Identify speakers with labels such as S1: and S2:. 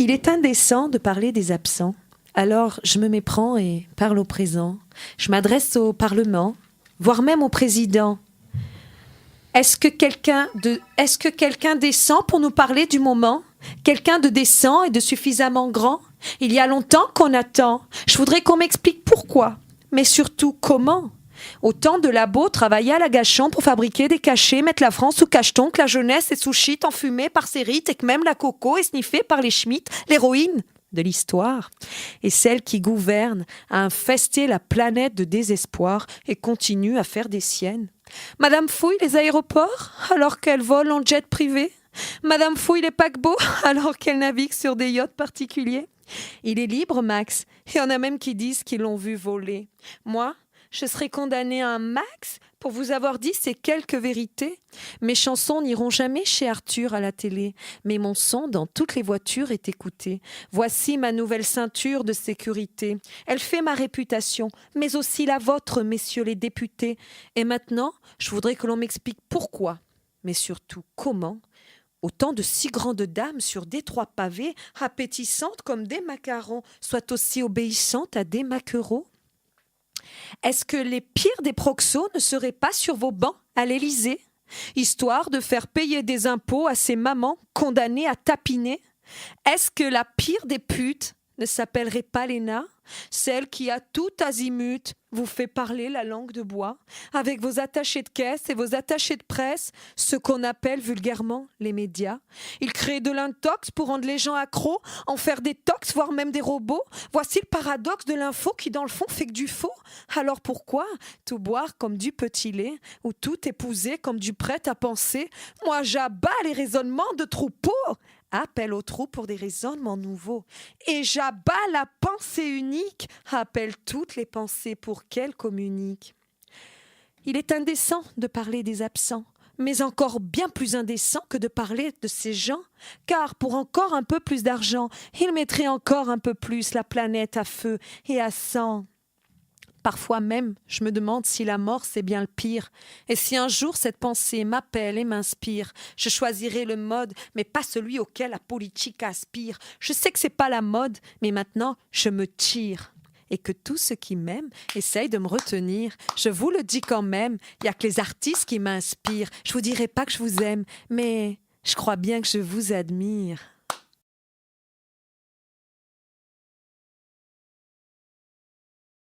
S1: Il est indécent de parler des absents. Alors je me méprends et parle au présent. Je m'adresse au Parlement, voire même au président. Est-ce que quelqu'un descend pour nous parler du moment? Quelqu'un de décent et de suffisamment grand? Il y a longtemps qu'on attend. Je voudrais qu'on m'explique pourquoi, mais surtout comment. Autant de labos travaillaient à l'agachant pour fabriquer des cachets, mettre la France sous cacheton, que la jeunesse est sous shit, enfumée par ses rites, et que même la coco est sniffée par les Schmitt, l'héroïne de l'histoire, et celle qui gouverne a infesté la planète de désespoir et continue à faire des siennes. Madame fouille les aéroports alors qu'elle vole en jet privé. Madame fouille les paquebots alors qu'elle navigue sur des yachts particuliers. Il est libre, Max. Il y en a même qui disent qu'ils l'ont vu voler. Moi, je serai condamnée à un max pour vous avoir dit ces quelques vérités. Mes chansons n'iront jamais chez Arthur à la télé, mais mon son dans toutes les voitures est écouté. Voici ma nouvelle ceinture de sécurité. Elle fait ma réputation, mais aussi la vôtre, messieurs les députés. Et maintenant, je voudrais que l'on m'explique pourquoi, mais surtout comment, autant de si grandes dames sur d'étroits pavés, appétissantes comme des macarons, soient aussi obéissantes à des maquereaux. Est-ce que les pires des proxos ne seraient pas sur vos bancs à l'Élysée, histoire de faire payer des impôts à ces mamans condamnées à tapiner? Est-ce que la pire des putes ne s'appellerait pas Léna, celle qui à tout azimut vous fait parler la langue de bois, avec vos attachés de caisse et vos attachés de presse, ce qu'on appelle vulgairement les médias? Ils créent de l'intox pour rendre les gens accros, en faire des tox, voire même des robots. Voici le paradoxe de l'info qui, dans le fond, fait que du faux. Alors pourquoi tout boire comme du petit lait, ou tout épouser comme du prêt à penser? Moi, j'abats les raisonnements de troupeaux. Appelle au trou pour des raisonnements nouveaux. Et j'abats la pensée unique, appelle toutes les pensées pour qu'elles communiquent. Il est indécent de parler des absents, mais encore bien plus indécent que de parler de ces gens, car pour encore un peu plus d'argent, ils mettraient encore un peu plus la planète à feu et à sang. Parfois même, je me demande si la mort c'est bien le pire. Et si un jour cette pensée m'appelle et m'inspire, je choisirai le mode, mais pas celui auquel la politique aspire. Je sais que c'est pas la mode, mais maintenant je me tire. Et que tous ceux qui m'aiment essayent de me retenir. Je vous le dis quand même, il n'y a que les artistes qui m'inspirent. Je vous dirai pas que je vous aime, mais je crois bien que je vous admire.